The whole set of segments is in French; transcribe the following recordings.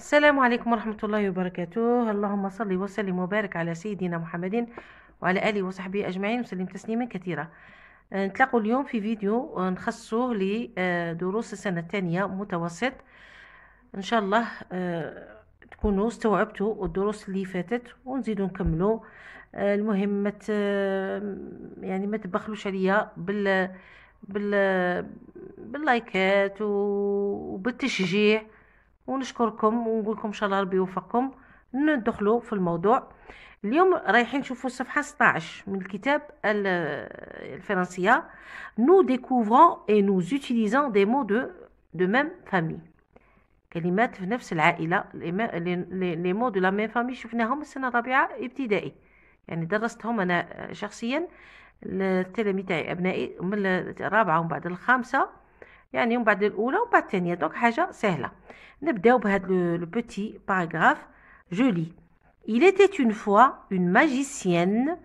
السلام عليكم ورحمة الله وبركاته. اللهم صل وسلم وبارك على سيدنا محمد وعلى آله وصحبه أجمعين وسلم تسليما كثيرا. نتلاقوا اليوم في فيديو نخصه لدروس السنة الثانية متوسط. إن شاء الله تكونوا استوعبتوا الدروس اللي فاتت ونزيدوا نكملوا. المهم ما تبخلوش عليا باللايكات وبالتشجيع، ونشكركم ونقول لكم ان شاء الله ربي يوفقكم. ندخلوا في الموضوع. اليوم رايحين نشوفوا الصفحه 16 من الكتاب الفرنسيه. nous découvrons et nous utilisons des mots de même famille. كلمات في نفس العائله، les mots de la même famille شفناهم السنه الرابعه ابتدائي، يعني درستهم انا شخصيا التلاميذ تاعي ابنائي من الرابعه ومن بعد الخامسه، يعني ومن بعد الاولى ومن بعد الثانيه، دونك حاجه سهله. نبداو بهذا لو بوتي باراغراف. جو لي: Il était une fois une magicienne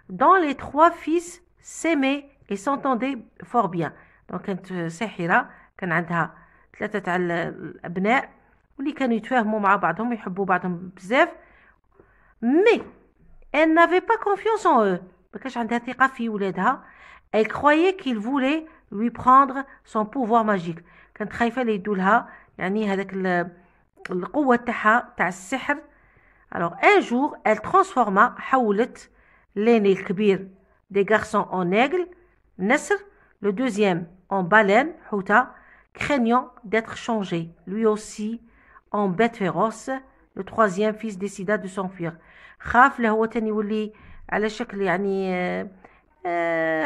dont les trois fils s'aimaient et s'entendaient fort bien. دونك كانت ساحره، كان عندها ثلاثه تاع الابناء واللي كانوا يتفاهموا مع بعضهم ويحبوا بعضهم بزاف. mais elle n'avait pas confiance en eux، ما كانش عندها ثقه في ولادها. elle croyait qu'ils voulaient lui prendre son pouvoir magique، كانت خايفه لا يدولها يعني هذاك القوه تاعها تاع السحر. alors un jour elle transforma، حولت l'aîné الكبير des garçons en aigle نسر، le deuxième en baleine حوته، craignant d'être changé lui aussi en bête féroce. le troisième fils décida de s'enfuir، خاف له هو تاني يولي على شكل يعني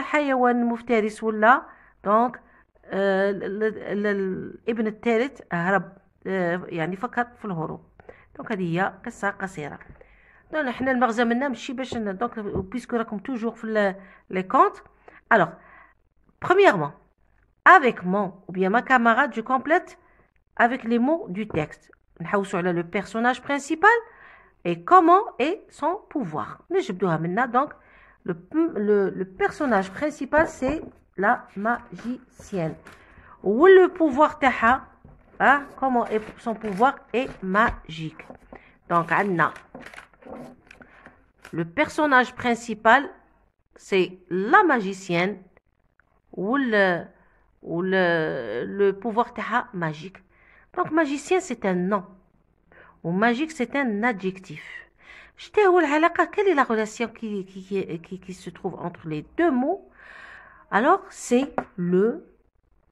حيوان مفترس ولا. دونك الابن الثالث هرب، يعني فكر في الهروب. دونك هذه هي قصه قصيره. دونك حنا المغزى منها ماشي باش دونك بيسكو راكم توجور في لي كونت. alors premièrement avec mon ou bien ma camarade je complète avec les mots du texte. نحوسوا على le personnage principal et comment est son pouvoir. نجبدوها منا. donc le personnage principal c'est la magicienne ou le pouvoir تاعها comment est son pouvoir est magique. donc عندنا le personnage principal c'est la magicienne ou le pouvoir تاعها magique. donc magicien c'est un nom ou magique c'est un adjectif. شتي هو العلاقة؟ quelle est la relation qui se trouve entre les deux mots? alors c'est le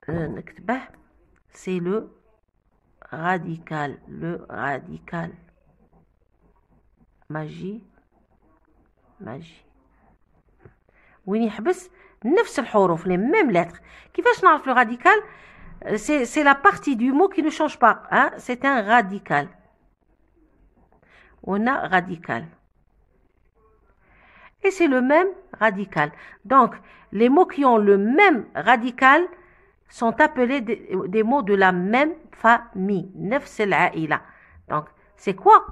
نكتبه c'est le radical. magie وين يحبس نفس الحروف les mêmes lettres. كيفاش نعرف le radical؟ c'est la partie du mot qui ne change pas, hein? c'est un radical. on a radical et c'est le même radical. donc les mots qui ont le même radical sont appelés des mots de la même famille. نفس العائلة. donc c'est quoi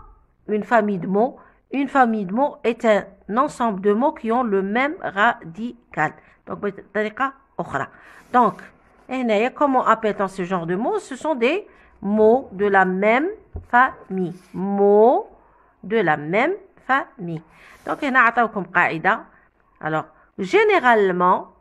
une famille de mots? une famille de mots est un ensemble de mots qui ont le même radical. donc بطريقة أخرى. donc هنايا comment appelle-t-on ce genre de mots? ce sont des mots de la même famille. mots de la même famille. donc هنا عطاوكم قاعدة. alors généralement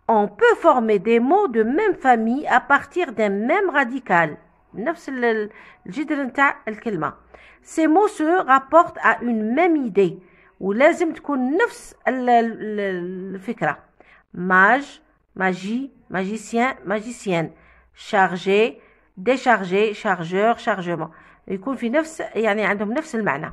on peut former des mots de même famille à partir d'un même radical. نفس الجذر نتاع الكلمة. ces mots se rapportent à une même idée ولازم تكون نفس الفكرة. mage magie magicien magicienne chargé déchargé chargeur chargement، يكون في نفس يعني عندهم نفس المعنى.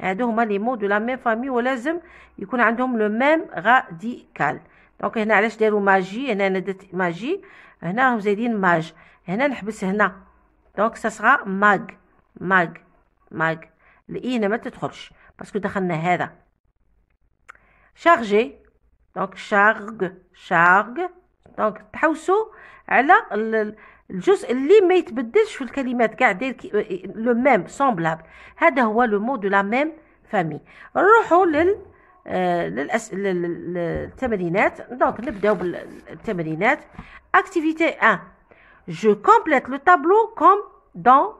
هادو هما لي مو دو لا ميم فامي ولازم يكون عندهم لو ميم راديكال. دونك هنا علاش داروا ماجي؟ هنا انا درت ماجي، هنا راهم زايدين ماج، هنا نحبس هنا. دونك سا سرا ماغ الاي هنا ما تدخلش باسكو دخلنا هذا. شارجي دونك شارغ. دونك تحوسوا على الجزء اللي ما يتبدلش في الكلمات كاع، داير لو ميم سامبلابل. هذا هو لو مو دو لا ميم فامي. نروحوا للتمرينات. دونك نبداو بالتمرينات. activité 1 je complète le tableau comme dans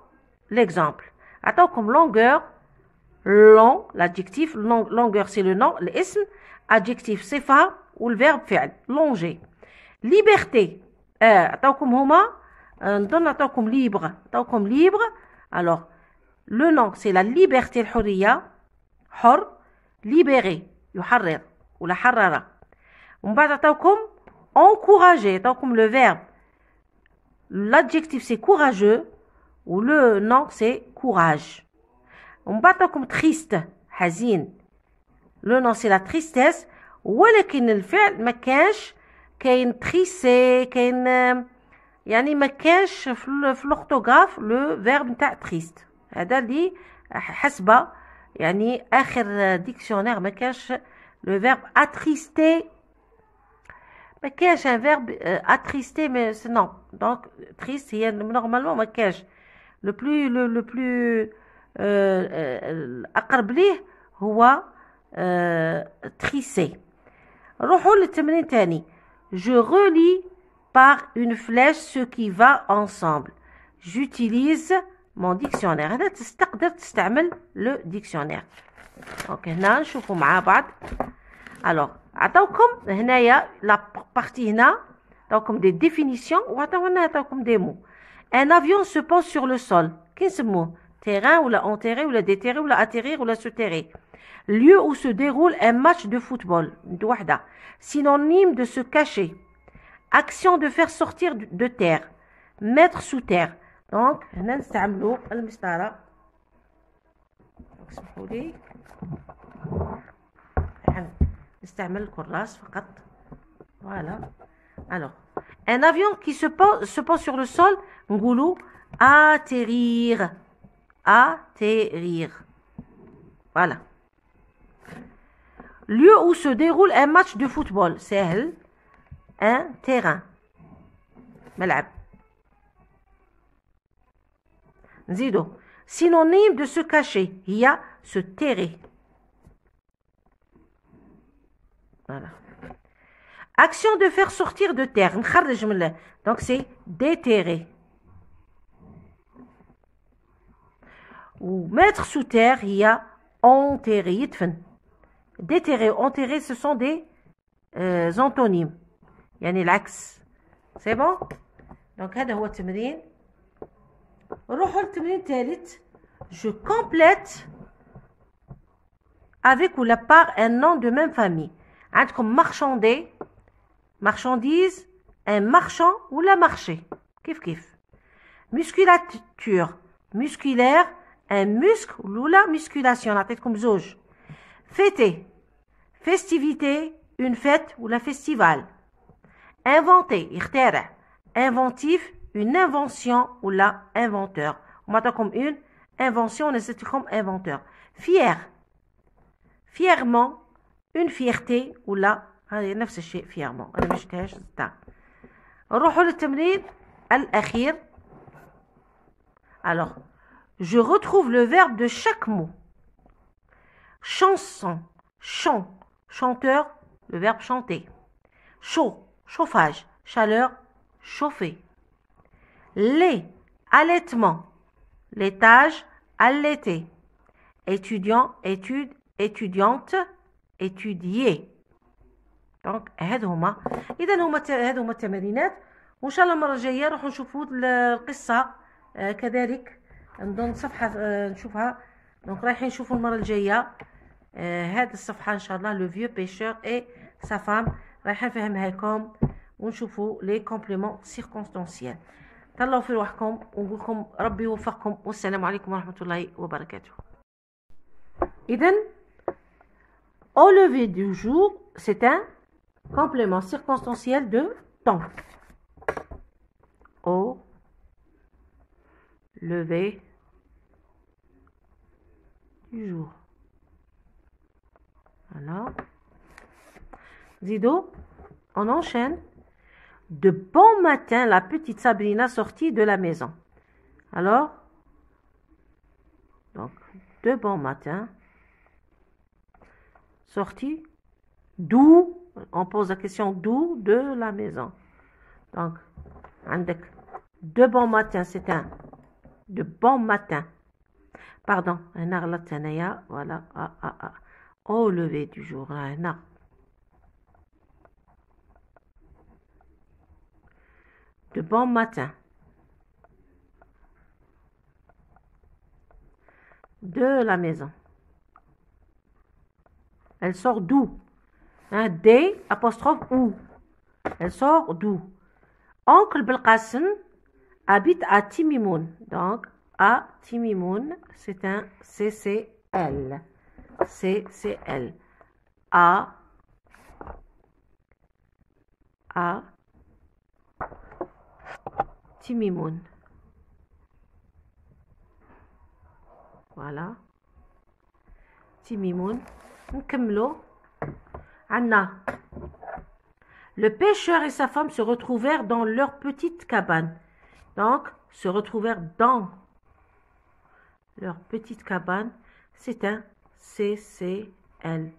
l'exemple. Attends, comme longueur, long, l'adjectif, longueur c'est le nom, l'ism, adjectif sifa ou le verbe fi'l, longer. Liberté, attends, comme huma, donne attends comme libre, alors le nom c'est la liberté, الحرية, حر, libéré, يحرر ou la harrara. On va attends comme encourager, attends comme le verbe, l'adjectif c'est courageux ou le nom c'est courage. On va attends comme triste, حزين, le nom c'est la tristesse, ولكن الفعل ما كانش كاين تريسي كاين يعني ما كانش في الاورثوغراف لو فيرب نتاع تريست. هذا اللي حسب يعني اخر ديكسيونير ما كانش لو فيرب اتريستي، ما كانش ان فيرب اتريستي مي نو دونك تريست هي نورمالمون ما كانش لو بلو اقرب ليه هو تريسي. نروحوا للتمرين تاني. Je relis par une flèche ce qui va ensemble. J'utilise mon dictionnaire. هذا تقدر تستعمل le dictionnaire. دونك هنا نشوفوا مع بعض. alors عطاوكم هنايا لا بارتي هنا عطاوكم des définitions وعطاونا عطاوكم des mots. Un avion se pose sur le sol. كي نسموه terrain ولا enterré ولا déterré ولا atterrir ولا souterrer. Lieu où se déroule un match de football. واحدة. Synonyme de se cacher. Action de faire sortir de terre. Mettre sous terre. Donc, هنا نستعملوا المسطرة. اسمحوا لي. نستعمل الكراس فقط. Voilà. Alors, un avion qui se pose sur le sol, نقولوا atterrir. Atterrir. Voilà. Lieu où se déroule un match de football. سهل. Un terrain. ملعب. نزيدو. Synonyme de se cacher. هي se terrer. Voilà. Action de faire sortir de terre. نخرج من. Donc c'est déterrer. Ou mettre sous terre هي enterrer. يدفن. Déterrer, enterrer, ce sont des antonymes. يعني العكس. C'est bon? Donc هذا هو التمرين. نروحوا للتمرين الثالث. Je complète avec ou la part un nom de même famille. عندكم marchander, marchandise, un marchand ou la marché. كيف كيف. Musculature, musculaire, un muscle ou la musculation. نعطيتكم زوج. Fêter, festivité, une fête ou la festival. Inventer, يخترع. Inventif, une invention ou la inventeur. On m'attend comme une invention, on essaie comme inventeur. Fier, fièrement, une fierté ou la هذه نفس الشيء fièrement. أنا مش كاش تا. نروحوا للتمرين الأخير. Alors, je retrouve le verbe de chaque mot. Chanson, chant, chanteur, le verbe chanter. Chaud, chauffage, chaleur, chauffer. Lait, allaitement, laitage, allaiter. Étudiant, étude, étudiante, étudier. Donc هادو هما. إذا هادو هما التمارينات، وإن شاء الله المرة الجاية نروحوا نشوفوا القصة كذلك. نظن صفحة نشوفها. دونك رايحين نشوفوا المرة الجاية هذه الصفحة إن شاء الله لو فيو بيشور إي سا فام، رايحين نفهمها لكم ونشوفوا لي كومبليمون سيركونستانسيال. تهلاو في روحكم ونقول لكم ربي يوفقكم، والسلام عليكم ورحمة الله وبركاته. إذن au lever du jour, c'est un complément circonstanciel de temps. Au lever du jour. Voilà. Zido, on enchaîne. De bon matin, la petite Sabrina sortit de la maison. Alors, donc, de bon matin, sortie d'où? On pose la question d'où? De la maison. Donc, de bon matin, c'est un de bon matin. Pardon, voilà, au lever du jour, de bon matin. De la maison. Elle sort d'où? D, apostrophe ou. Elle sort d'où? Oncle Belkacem habite à Timimoun. Donc, à Timimoun, c'est un CCL. CCL. À Timimoun. Voilà. Timimoun. نكملو. Anna. Le pêcheur et sa femme se retrouvèrent dans leur petite cabane. Donc, se retrouvèrent dans leur petite cabane, c'est un CCL.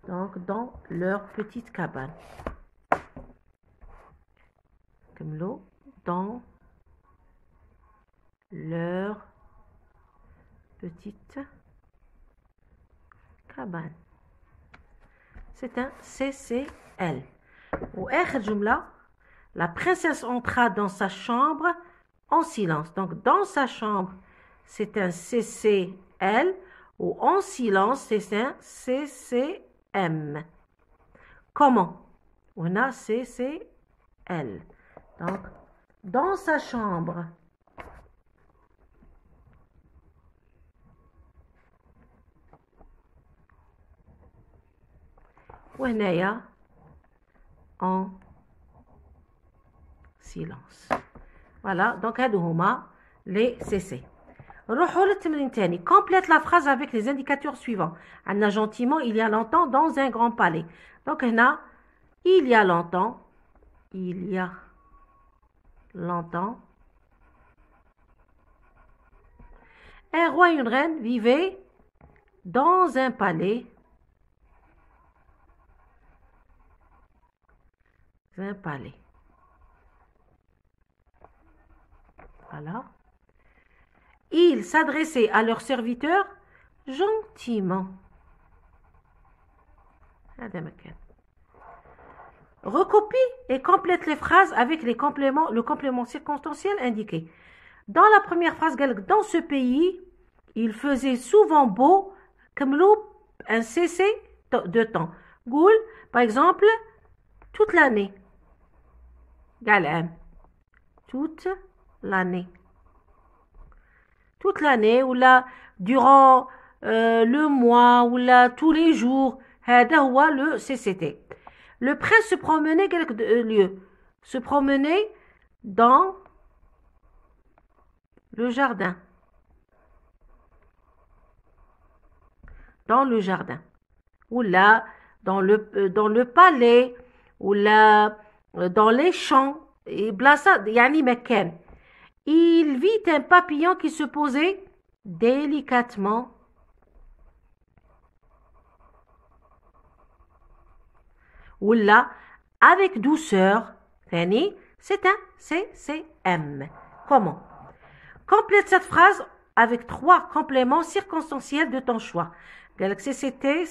Donc, dans leur petite cabane. Comme l'eau, dans leur petite cabane. C'est un CCL. Ou jumla, la princesse entra dans sa chambre en silence. Donc, dans sa chambre, c'est un CCL. Ou en silence, c'est un CCM. Comment? On a CCL. Donc, dans sa chambre. وهنايا en silence. Voilà, donc هادو هما les CC. نروحو للتمرين تاني. Complète la phrase avec les indicateurs suivants. عندنا gentiment, il y a longtemps, dans un grand palais. Donc هنا il y a longtemps, il y a longtemps, un roi et une reine vivaient dans un palais. Un palais. Voilà. Ils s'adressaient à leurs serviteurs gentiment. Recopie et complète les phrases avec le complément circonstanciel indiqué. Dans la première phrase, dans ce pays, il faisait souvent beau, comme un cessé de temps. Goul, par exemple, toute l'année. Toute l'année. Toute l'année, ou là, durant le mois, ou là, tous les jours. هذا هو le CCT. Le prince se promenait quelques lieux. Se promenait dans le jardin. Dans le jardin. Ou là, dans le palais. Ou là, dans les champs. Et blassa, yani mekan. Il vit un papillon qui se posait délicatement ou là avec douceur. C'est un CCM. Comment? Complète cette phrase avec 3 compléments circonstanciels de ton choix. C'était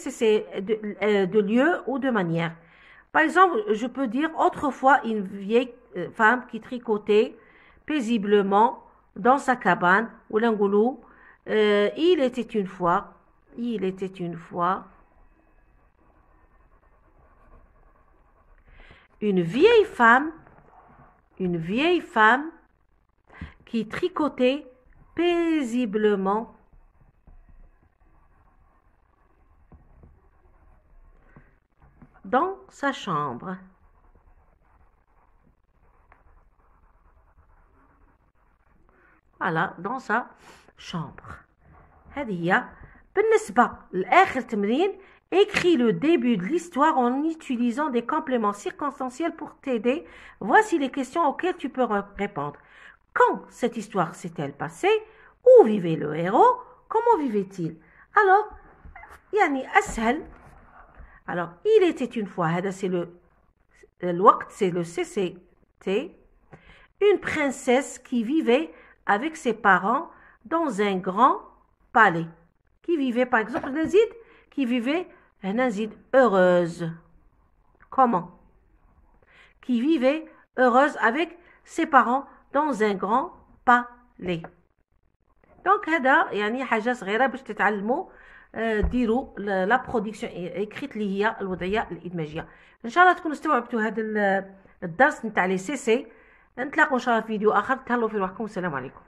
de lieu ou de manière. Par exemple, je peux dire autrefois une vieille femme qui tricotait paisiblement dans sa cabane ou l'angoulou. Il était une fois une vieille femme qui tricotait paisiblement dans sa chambre. Voilà, dans sa chambre. هذه بالنسبة لآخر تمرين. Écris le début de l'histoire en utilisant des compléments circonstanciels pour t'aider. Voici les questions auxquelles tu peux répondre. Quand cette histoire s'est-elle passée? Où vivait le héros? Comment vivait-il? Alors, يعني أسهل. Alors, il était une fois, c'est le وقت, c'est le CCT, une princesse qui vivait avec ses parents dans un grand palais. Qui vivait, par exemple, Nazid, qui vivait, Nazid, heureuse. Comment? Qui vivait heureuse avec ses parents dans un grand palais. Donc هذا يعني حاجة صغيرة باش تتعلموا ديروا لا برودكسيون اكريت اللي هي الوضعية الإدماجية. ان شاء الله تكونوا استوعبتوا هذا الدرس نتاع لي سي سي. نتلاقوا ان شاء الله في فيديو اخر. تهلاو في روحكم والسلام عليكم.